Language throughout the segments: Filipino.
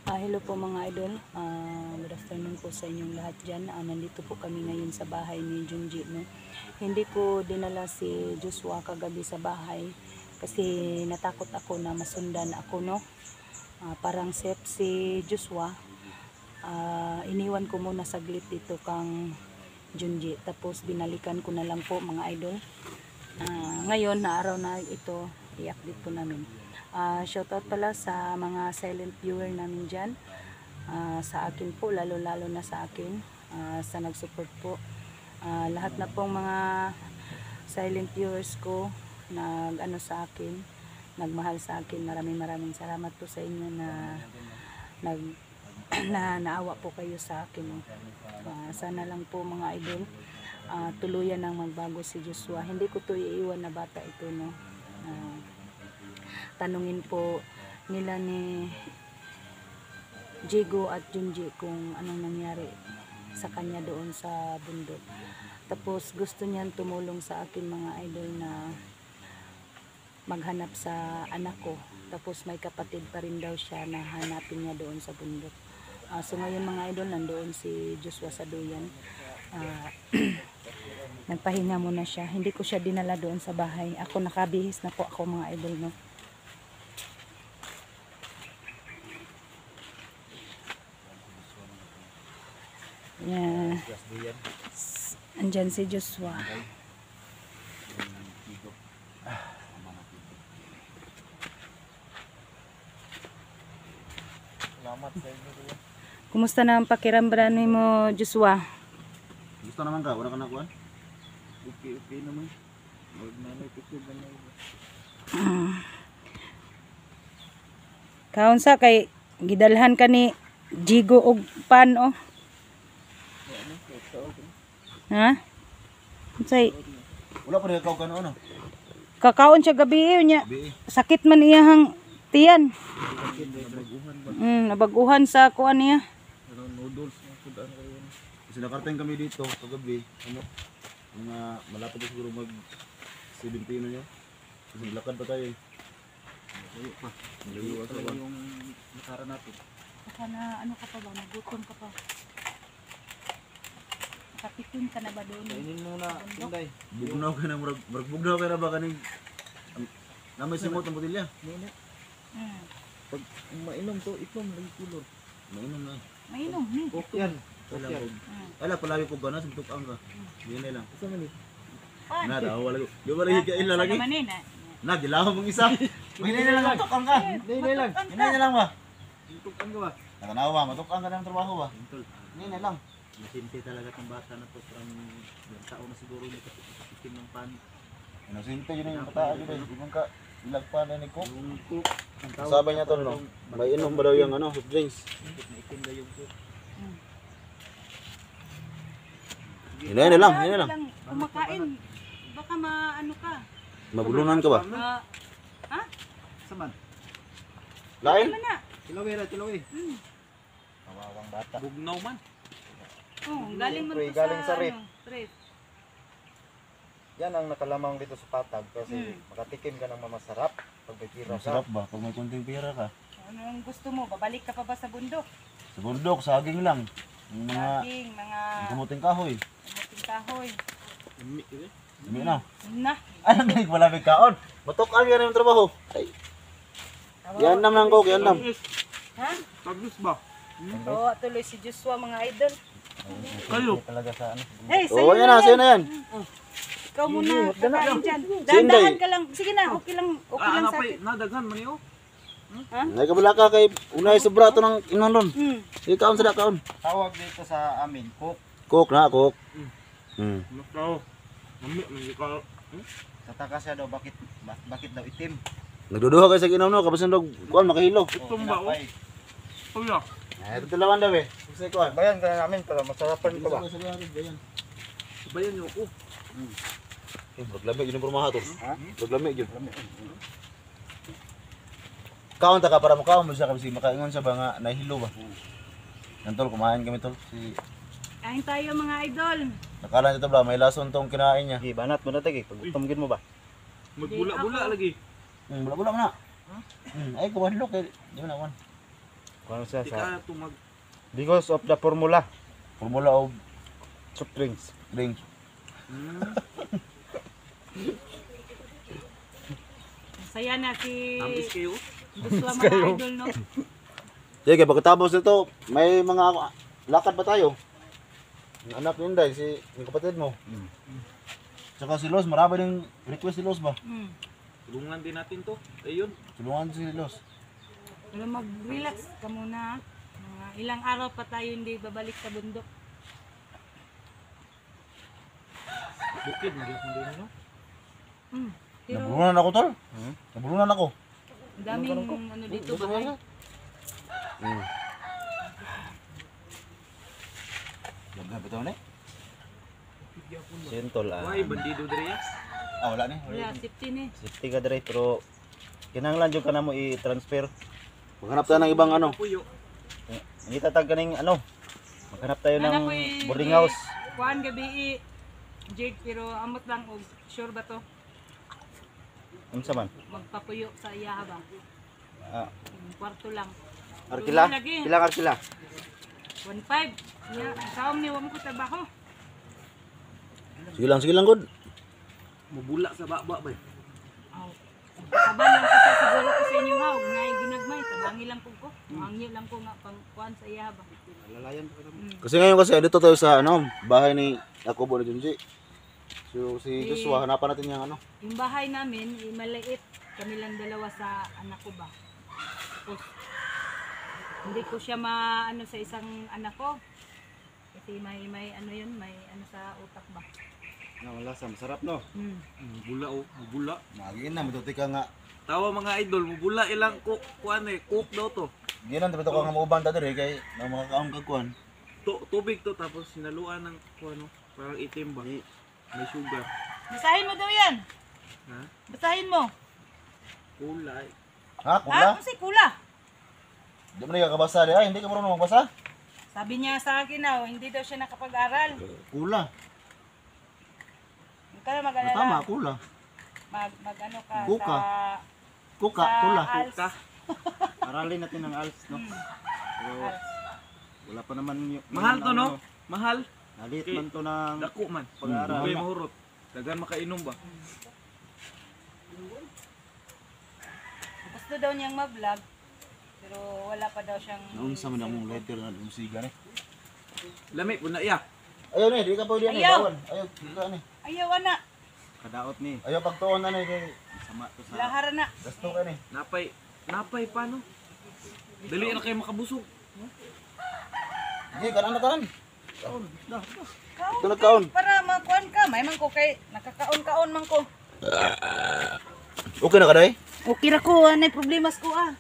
Hello po mga idol, good afternoon po sa inyong lahat dyan. Nandito po kami ngayon sa bahay ni Junji. No? Hindi ko dinala si Joshua kagabi sa bahay kasi natakot ako na masundan ako. No? Parang safe si Joshua. Iniwan ko muna saglit dito kang Junji. Tapos binalikan ko na lang po mga idol. Ngayon na araw na ito, i-update po namin. Shoutout pala sa mga silent viewer namin dyan, sa akin po, lalo na sa akin, sa nag-support po. Lahat na pong mga silent viewers ko nag-ano sa akin, nagmahal sa akin, maraming salamat po sa inyo na naawa po kayo sa akin. Sana lang po mga idol, tuluyan nang magbago si Joshua. Hindi ko to iiwan na bata ito, no. Tanungin po nila ni Jigo at Junji kung anong nangyari sa kanya doon sa bundok. Tapos gusto niyan tumulong sa akin mga idol na maghanap sa anak ko. Tapos may kapatid pa rin daw siya na hanapin niya doon sa bundok. So ngayon mga idol, nandoon si Joshua sa duyan. Nagpahinga muna siya. Hindi ko siya dinala doon sa bahay. Ako nakabihis na po ako mga idol, no. Yeah. Andyan si Joshua. Kumusta na ang pakiramdam mo, Joshua? Gusto naman ka? Wala ka nakuha? Okay naman. Kaon sa kay gidalhan ka ni Jigo og pan, oh. Ha? Say, Wala pa rin ikaw ka ano? kakaon siya gabi niya. Bi. Sakit man iyahang tiyan. Nabaguhan sa kuan niya. Noodles. Kasi nakarteng kami dito kagabi. Ano? Mga malapit na siguro mag 17 na niya. Kasi naglakad pa tayo eh. Malayo pa. Malayo pa yung nakara natin. Baka na ano ka pa ba? Nagutom ka pa. Nakatikim ka na ba doon? Kainin muna, Inday. Bugnaw ka na. Bugnaw ka na ba kaning namay simot ang botilya? Nina. Pag mainom to, itom lagi kulor. Mainom na. Mainom. Okay yan. Wala Okay. po. Ala palabi po gana suntok ang ka. Diyan na lang. Isa man eh. Na daw wala. Di ba lagi ka ila lagi? Na gilaw mong isa. Hinay na lang suntok ang ka. Hinay lang. Hinay na lang ba? Tutukan ka ba? Nakanawa, matukang ka ng trabaho ba? Hinay na lang. Masinte talaga ng bata na to. From ilang taon na siguro yung katikim ng pan. Ano sinte yun yung bataan yun eh. Di mo ka ilagpan na ni Cook. Yung cook. Sabi niya to no. May inom ba daw yung ano, soft drinks? Naitim na yung cook. Hinay na lang, hinay na lang. Kumakain. Baka maano ka. Mabulunan ka ba? Ha? Saman. Lain? Ano na? Tilawi na, tilawi. Kawawang bata. Bugnaw man. Galing mo Pre, to sa galing sa rip. rip. Yan ang nakalamang dito sa patag kasi makatikim ka ng mamasarap pag may pira ka. Masarap ba? Pag may konting pera ka. Anong gusto mo? Babalik ka pa ba sa bundok? Sa bundok, saging lang. Yung mga Saging, mga kamuting kahoy. kamuting kahoy. Dami na. Na. Ano galing malamig kaon? Matukan yan yung trabaho. Ay. Yan nam lang ko, yan nam. Ha? Tagus ba? Oo, tuloy si Joshua mga idol. Kayo. Talaga sa ano. Hey, Oo, yan na, sa'yo na yan. Ikaw muna, kakain dyan. Sinday. Dahan-dahan ka lang. Sige na, okay lang sa akin. Nadaghan man yun. Nay kabala ka kay unay sobra to ng inon ron. Sige kaon sada kaon. Tawag dito sa amin, cook. Cook na, cook. Nakaw. Mami, nangikaw. Tataka siya daw bakit daw itim. Nagduduha kay sa ginom no, kabasan dog kuan makahilo. Itom ba o? tinapay. Kuya. Ay, ito dalawan daw eh. Sige kuan. Bayan ka na namin para masarapan ka ba? Bayan yung cook. Maglamig yun ang to. Maglamig yun. Kaon ta ka para makaon mo siya kasi makaingon siya ba nga nahilo ba. Yan tol, kumain kami tol. Si Kain tayo mga idol. nakala niya to bla, may lason tong kinain niya. Sige, banat mo na tagi. Pag utomgin mo ba? Magbula-bula lagi. Wala mo na. Ay, kuwan lo kay di mo na kuwan. Kung siya Di sa ka tumag... because of the formula, Formula of soft drinks. drinks. Saya na si Tamis kayo. Joshua mga idol, no? Sige, pagkatapos nito, may mga lakad pa tayo. Yung anak ni Inday, yung kapatid mo. Tsaka si Los, marami ding request si Los ba? Mm. Tulungan din natin to. Ayun. Tulungan si Los. Pero mag-relax ka muna. Mga ilang araw pa tayo hindi babalik sa bundok. Bukid, magyapon din, no? Mm. Pero Nabulunan ako, tol. Nabulunan ako. ang daming ano dito bahay. Lagay pa ito na eh. Sentol Why, bandido diri ya? Wala ni. Wala, safety ni. safety ka dire pero kinahanglan jud ka na mo i-transfer. Maghanap tayo ng ibang ano. Puyo. Hindi tatag kaning ano. Maghanap tayo ng Nana ko'y boarding house. Kuan gabi Jake, pero amot lang og sure ba to? Unsa man? Magpapuyo sa iya ba? Ah, Yung kwarto lang. arkila. Doon lagi. Pilang arkila? 1.5. Ya, saom ni wa mo ko trabaho. Sige lang, good. Mabula sa baba ba? Aw. Taban lang ko sa siguro ko sa inyo ha, ug naay ginagmay, tabangi lang ko. Mangyo lang ko nga pang kuan sa iya ba. Lalayan pa kami. Kasi ngayon dito tayo sa bahay ni Jacobo ni Junji. So si Joshua, hanapan natin yung Yung bahay namin, maliit. Kami lang dalawa sa anak ko ba. Tapos, hindi ko siya maano sa isang anak ko. Kasi may ano yun, may ano sa utak ba. Wala sa masarap no. Hmm. Mabula oh, mabula. Magin na, matuti ka nga. Tawa mga idol, mabula ilang kuan eh, cook daw to. Ginan, dito ka nga maubang ta diri kay na mga kaong kagkuhan. Tubig to tapos sinaluan ng kuan no, parang itim ba. May sugar. Basahin mo daw yan. Ha? Basahin mo. Kulay. Ha, Ha? kula? Kasi kula. Di mo na kakabasa di. Ay, hindi ka marunong magbasa? Sabi niya sa akin na hindi daw siya nakapag-aral. Kula. Huwag ka na mag-alala. Tama, kula. Mag ano ka Kuka. sa... Kuka, sa kula. ALS. Kuka. Aralin natin ng ALS no. Pero wala pa naman yung Mahal to no? Mahal. Nalit Okay. man to ng Dako man. Pag-aaral. Pag mahurot. Dagan makainom ba? Gusto daw niyang mag-vlog. Pero wala pa daw siyang... Naunsa man ang letter na musiga ni. Lami po na iya. Ayaw ni, di ka pwede ni. Ayaw. Bawan. Ayaw, di ka ni. Ayaw anak. kadaot ni. Ayaw pagtuon na ni kay Sama to sa Lahara na. gasto ka ni. Napay paano? Dali na kayo makabusog. Di, kanan na kanan. Kaon Ito nagkaon. para makuan ka. May man ko kay nakakaon-kaon man ko. Okay na ka day? Okay ra ko, anay problemas ko ah.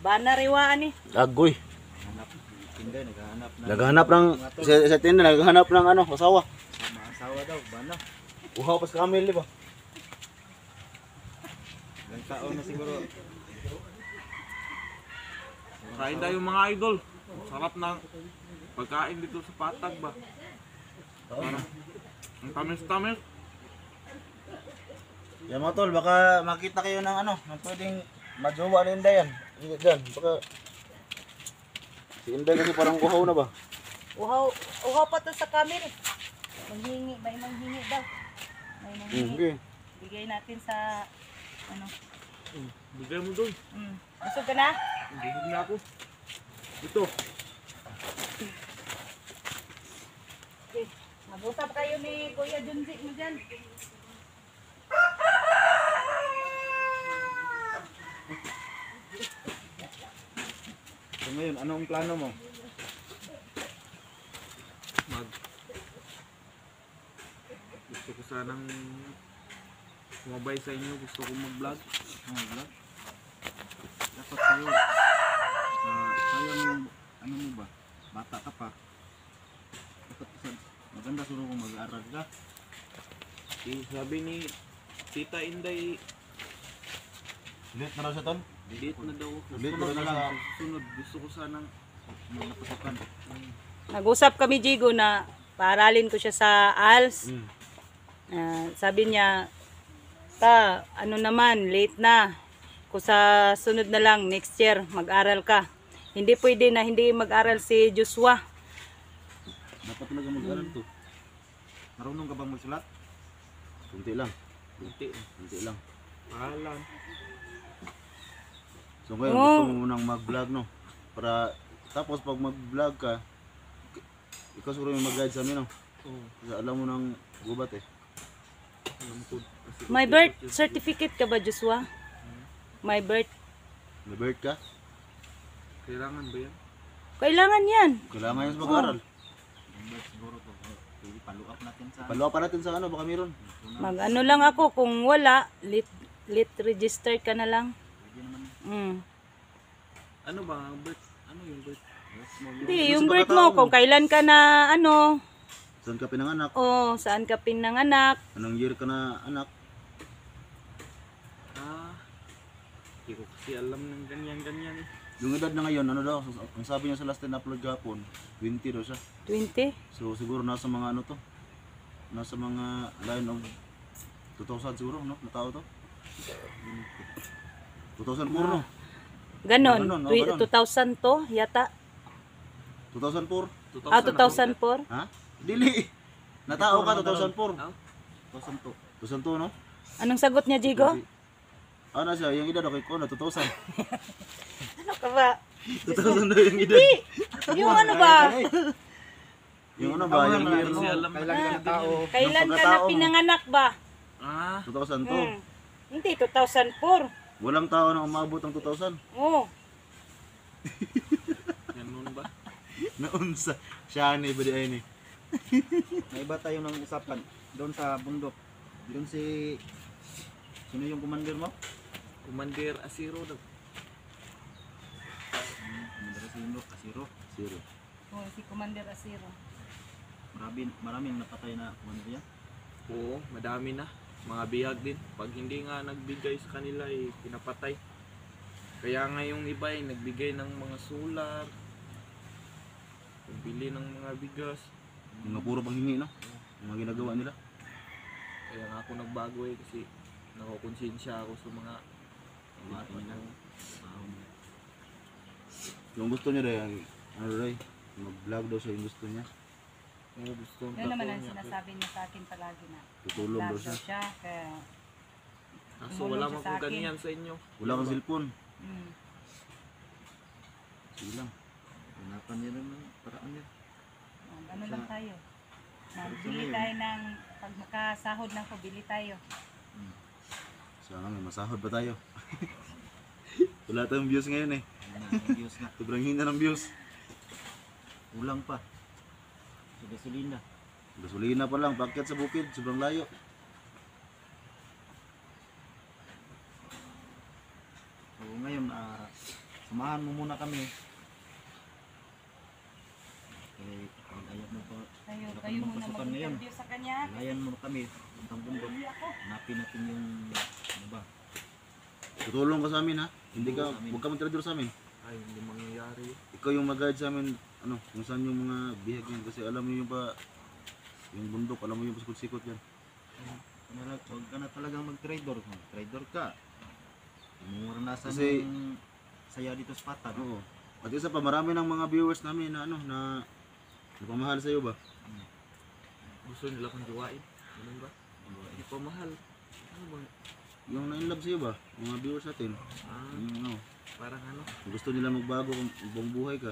Bana riwaan ni. Agoy. hanap tinday naghahanap na Naghahanap ng sa tinda, naghahanap ng asawa. sama asawa daw bana. Uhaw pas kamil di ba? Ilang taon na siguro. Kain tayo mga idol. Sarap ng pagkain dito sa Patag ba? Parang ang tamis-tamis. Yan mga tol, baka makita kayo ng ng pwedeng majowa ni Inday yan. Diyan, baka si Inday kasi parang uhaw na ba? Uhaw pa to sa camera. May manghingi daw. May manghingi. Okay. Bigay natin sa ano. Bigay mo doon. Busog ka na? Bigay na ako. Ito. Okay. Mag-usap kayo ni Kuya Junji mo dyan. So ngayon, anong plano mo? Gusto ko sanang sumabay sa inyo. Gusto ko mag-vlog. Vlog? Dapat sa'yo. Sayang ano mo ba? Bata ka pa. Dapat maganda siguro kung mag-aaral ka. Sabi ni Tita Inday, Late na raw siya tol? date na daw. Late Susunod na na sa... lang. Susunod. Gusto ko sanang Napasukan. Nag-usap kami, Jigo, na paaralin ko siya sa ALS. Sabi niya, ano naman, late na. Kung sa sunod na lang, next year, mag-aral ka. Hindi pwede na hindi mag-aral si Joshua. Dapat talaga mag-aral to. Marunong ka bang magsulat? Kunti lang. Kunti. Kunti lang. Pangalan. So ngayon, Oh. gusto mo nang mag-vlog, no? Para, tapos pag mag-vlog ka, ikaw siguro yung mag-guide sa amin, no? Oo. Kasi alam mo nang gubat eh. Alam ko. Kasi May birth certificate ka ba, Joshua? May birth. May birth ka? Kailangan ba yan? Kailangan yan. Kailangan yan sa mag-aral. Siguro to. Follow up natin sa Follow up pa natin sa ano, baka meron. Mag-ano lang ako. Kung wala, lit registered ka na lang. Ano ba ang birth? Ano yung birth? Hindi, Yung yung sa birth pagkatao mo, kung kailan ka na, ano, Saan ka pinanganak? saan ka pinanganak. Anong year ka na anak? Hindi ko kasi alam ng ganyan-ganyan eh. Yung edad na ngayon, ano daw, ang sabi niya sa last time na upload kahapon, 20 daw siya. 20? So siguro nasa mga ano to, nasa mga line of 2,000 siguro, no? Na tao to? 2,000 puro, no? Ganon. Ganon, ganon. 2000 to, yata. 2,004? 2004? Ha? Dili! Natao ka, 2004. Ah? 2,002. 2,002, no? Anong sagot niya, Jigo? Ano siya, yung edad, okay ko na, 2,000. Ano ka ba? 2,000 daw yung edad. Yung ano ba? Yung ano ba, yung year, Kasi alam na kailan ka na tao. Kailan ka na pagkatao mo. pinanganak ba? 2002. Hindi, 2004. Walang tao na umabot ng 2,000. Oo. Ganun ba? Naunsa. Siya ni, badi ay ni. May iba tayo ng usapan. Doon sa bundok. Doon si... Sino yung commander mo? Commander Asiro daw. Commander Asiro. Asiro. Zero. Oh, si Commander Asiro. Maraming napatay na commander yan. Oo, madami na. Mga bihag din. Pag hindi nga nagbigay sa kanila eh, pinapatay. Kaya nga yung iba ay nagbigay ng mga solar. Nagbili ng mga bigas. Mga puro panghingi, no? Yung mga ginagawa nila. Kaya nga ako nagbago eh kasi nakukonsensya ako sa mga Yung gusto niya rin, ano rin, mag-vlog daw siya yung gusto niya. gusto Yun naman ang sinasabi niya sa akin palagi na. Tutulong daw Vlog siya. daw siya. Kaya, So wala tumulong siya man sa po akin. ganyan sa inyo. Wala kang cellphone. mm, Sige lang. Hanapan niya naman. Paraan niya. ano lang tayo. Bili tayo ng, pag makasahod ng ko, bili tayo. Sana may masahod pa tayo. Wala tayong views ngayon eh. Diyos nga. Sobrang hina ng views. Ulang pa. Sa gasolina. Gasolina pa lang, pakyat sa bukid, sobrang layo. So ngayon, samahan mo muna kami. Ayaw mo pa. Tayo, Wala kayo kang muna pasukan ngayon. mag-interview sa kanya. Layan mo kami. Puntang bundok. Hanapin natin yung ano ba. Tutulong ka sa amin ha. Hindi ka, huwag ka mag-trader sa amin. Ay, hindi mangyayari. Ikaw yung mag-guide sa amin, ano, kung saan yung mga bihag yan. Kasi alam mo yung pa, yung bundok, alam mo yung pasikot-sikot yan. Huwag ka na talagang mag-trader. Mag-trader ka. Muranasan Kasi- yung saya dito sa Patag. Oo. At isa pa, marami ng mga viewers namin na ano, na napamahal sa iyo ba? Gusto nila kong jowain. Ganun ba? Hindi pa mahal. Ano ba? Yung na-inlove sa iyo ba? Mga viewers natin. Yung ano, Parang ano? gusto nila magbago kung buong buhay ka.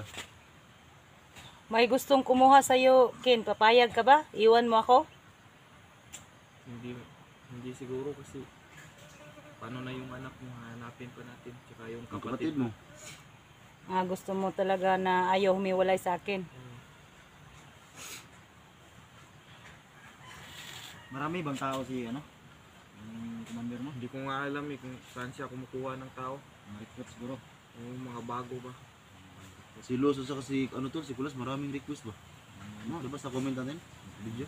May gustong kumuha sa'yo, Ken, papayag ka ba? Iwan mo ako? Hindi siguro kasi paano na yung anak mo, hanapin pa natin. Tsaka yung Ang kapatid kapatid mo. Gusto mo talaga na ayaw humiwalay sa akin. Marami bang tao si ano? Yung commander mo? Hindi ko nga alam eh kung saan siya kumukuha ng tao. Mga recruit siguro. Yung mga bago ba? Si Los at saka si ano to, si Kulas, maraming request ba? Ano, diba sa comment natin? Video.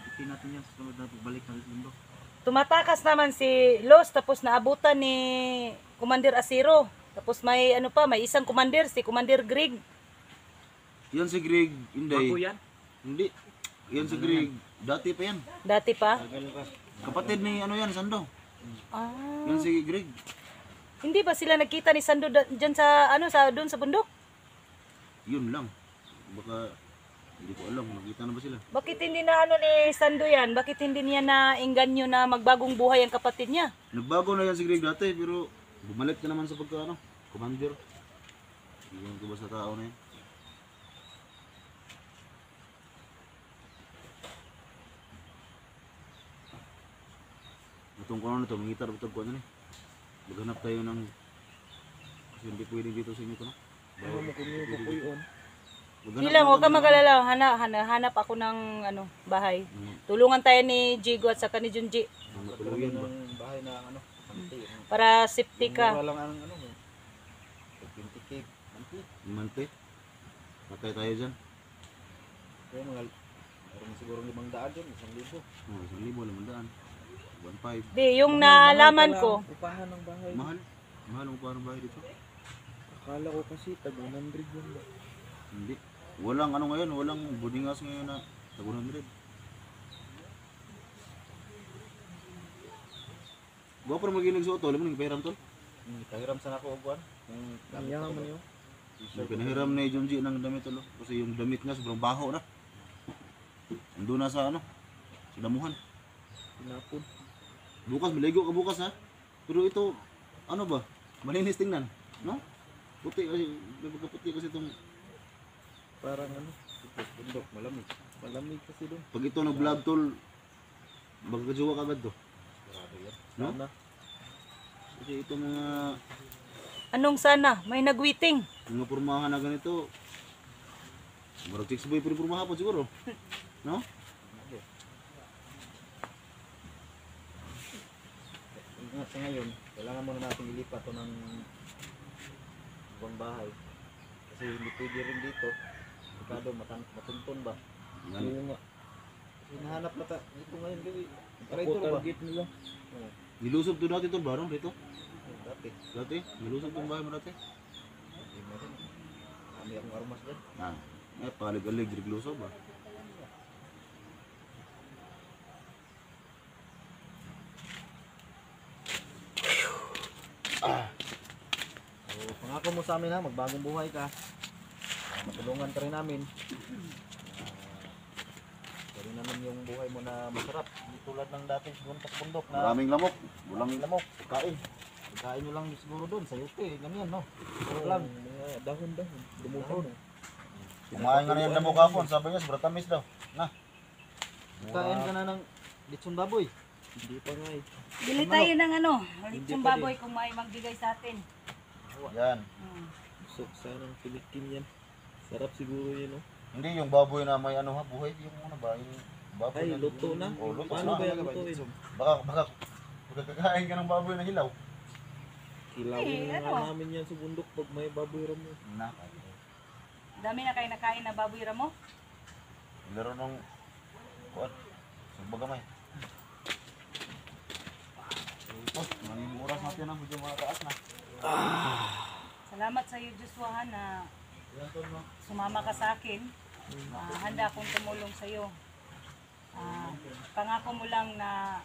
Itin natin yan sa sunod na pagbalik ng mundo. Tumatakas naman si Los, tapos naabutan ni Commander Asiro. Tapos may ano pa, may isang commander, si Commander Greg. Yan si Greg Inday. Bago yan? Hindi. Yan si Greg. Dati pa yan. Dati pa. Tagal ka. Kapatid ni ano yan, Sando. Ah, Yan si Greg. Hindi ba sila nagkita ni Sando dyan sa, ano, sa, doon sa bundok? Yun lang. Baka, hindi ko alam, nakita na ba sila? Bakit hindi na ano ni Sando yan? Bakit hindi niya na inganyo na magbagong buhay ang kapatid niya? Nagbago na yan si Greg dati, pero bumalik ka naman sa pagka, ano, commander. Iyan ko ba sa tao na yan? Itong ko na ito, mangitar ito ko ano eh. Maghanap tayo ng, kasi hindi pwede dito sa inyo ito, no? Ano mo kung yung kapuyon? Hindi lang, huwag ka mag-alala. Hanap ako ng ano, bahay. Tulungan tayo ni Jigo at saka ni Junji. Matuluyan ba? Ng bahay na ano, manti. Para safety ka. Mura lang ang ano, 20k, manti. Mante. Patay tayo dyan. Kaya meron siguro 500 yun, 1,000. Oh, 1,000, 500. 1,500. Di, yung naalaman ko, Upahan ng bahay. Mahal. Mahal ang parang bahay dito. Akala ko kasi tag 100 yun ba? Hindi. Walang ano ngayon, walang boarding house ngayon na tag 100. Gwa pa maginig sa auto, alam mo nang pahiram tol? Kahiram sa nako uguan. Yaman yun. Yung pinahiram na yung Junji ng damit tol. Kasi yung damit nga sobrang baho na. Ando na sa ano, sa damuhan. Pinapon. Bukas, maligo ka bukas ha. Pero ito, ano ba? Malinis tingnan. No? Puti kasi, puti kasi itong, Parang ano, Bundok, malamig. malamig kasi doon. pag ito nag-vlog tol, magkajowa ka agad to. Grabe yan. No? Sana. Kasi ito mga, anong sana? May nagwiting. mga pormahan na ganito, marag chicks boy, pero pormahan pa siguro. No? Ingat sa ngayon, kailangan muna natin ilipat to ng ibang bahay. Kasi hindi pwede rin dito. Dekado, matuntun ba? Yan. Yung nga. Hinahanap na ta. Ito ngayon, gawin. Para Ako ito ba? target nila. Oo, Nilusob to dati tol, barang dito. dati. Dati, nilusob tong bahay mo dati. Hindi na rin. Kami akong armas dyan. Palig-alig, nilusob ba? So, pangako mo sa amin ha, magbagong buhay ka. Matulungan ka rin namin. Gawin namin yung buhay mo na masarap. Hindi tulad ng dati doon sa bundok na Maraming lamok. Walang maraming lamok. Kain. Kain nyo lang siguro doon sa yote. Ganyan no. Siguro lang. Mga dahon-dahon. Dumuhon. Kumain nga na yung lamok hapon, sabi niya, sobrang tamis daw. Na. Kain ka na ng litson baboy. Hindi pa nga eh. Bili tayo ng ano, Hindi litsong pa baboy kung may magbigay sa atin. Yan. So, sanang Philippine yan. Sarap siguro yun, no? Hindi yung baboy na may ano ha, buhay. Yung ano ba, yung baboy Ay, na luto na. Oh, luto Paano na. ba yan lutuin? Baka kakain ka ng baboy na hilaw. Kilawin Eh, nga ano? namin yan sa bundok pag may baboy ramo. Na. Dami na kayo nakain na baboy ramo. Laro ng kuan. Subagamay. Ito, maraming oras natin na medyo mga taas na. Salamat sa iyo, Joshua, ha, na sumama ka sa akin. Handa akong tumulong sa iyo. Pangako mo lang na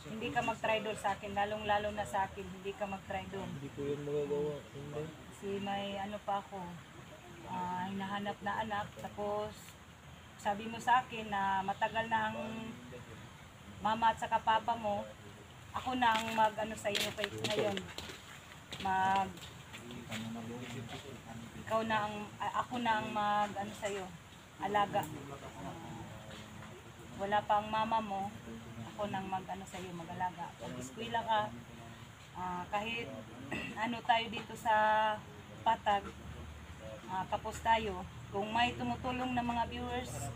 hindi ka mag-traitor sa akin, lalong-lalo na sa akin, hindi ka mag-traitor. Hindi ko yan magagawa. Hindi. Kasi may ano pa ako, hinahanap na anak, tapos sabi mo sa akin na matagal na ang mama at saka papa mo, ako na ang mag-ano sa iyo ngayon. Ikaw na ang, ako na ang mag-ano sa iyo, alaga. Wala pa ang mama mo, ako nang mag-ano sa iyo, mag-alaga. Pag eskwela ka, kahit ano tayo dito sa Patag, tapos tayo, kung may tumutulong na mga viewers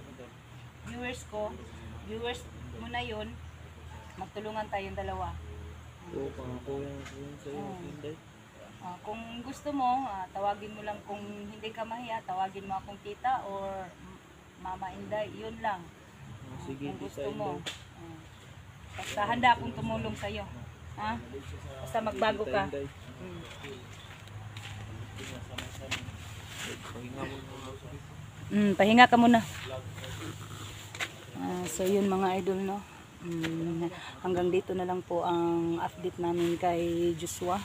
mo na yun, magtulungan tayong dalawa. Oo, pangako yan sa'yo. Hindi. Kung gusto mo, tawagin mo lang, kung hindi ka mahiya, tawagin mo akong tita or Mama Inday, yun lang. Sige, Kung gusto design mo. daw. Basta handa akong tumulong sa'yo. Ha? Basta magbago ka. Inday. Mm. Pahinga mo na. Pahinga ka muna. So yun mga idol, no. Hanggang dito na lang po ang update namin kay Joshua.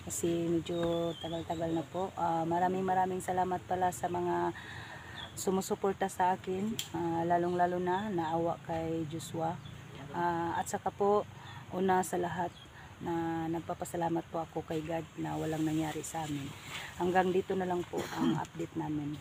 kasi medyo tagal-tagal na po. Maraming salamat pala sa mga sumusuporta sa akin, lalong-lalo na naawa kay Joshua. At saka po, una sa lahat, na nagpapasalamat po ako kay God na walang nangyari sa amin. Hanggang dito na lang po ang update namin.